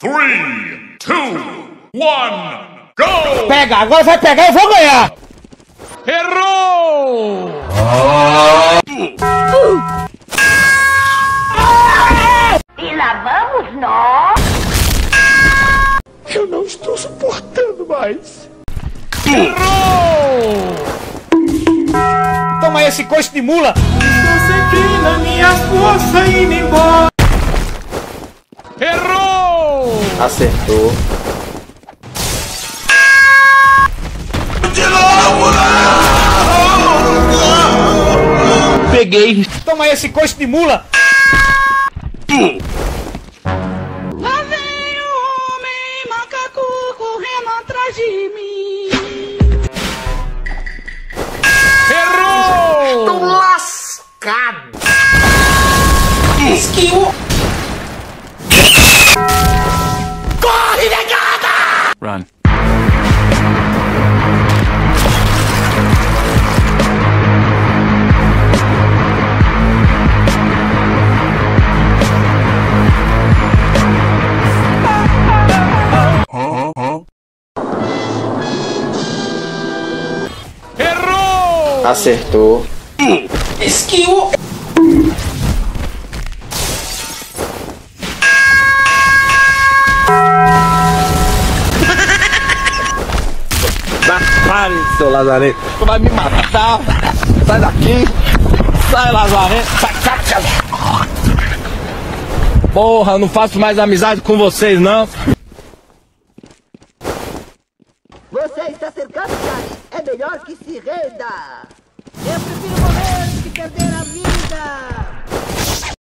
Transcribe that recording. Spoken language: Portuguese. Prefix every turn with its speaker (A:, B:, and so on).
A: 3, 2, 1, go!
B: Pega, agora vai pegar e vou ganhar!
A: Errou!
C: E lá vamos nós!
B: Eu não estou suportando mais!
A: Errou!
B: Toma esse coice de mula!
D: Tô sentindo a minha força indo embora.
A: Errou!
E: Acertou.
B: Peguei! Toma esse coice de mula!
D: Lá vem o homem macaco correndo atrás de mim.
A: Errou!
B: Tô lascado! Esquivo! Corre, negada!
A: Run. Errou!
E: Acertou.
B: Esquivo!
E: Pare, seu lazarento.
B: Tu vai me matar! Sai daqui! Sai, lazarento! Sai, sai, sai.
E: Porra, eu não faço mais amizade com vocês, não.
C: Você está cercado, Charlie. É melhor que se renda. Eu prefiro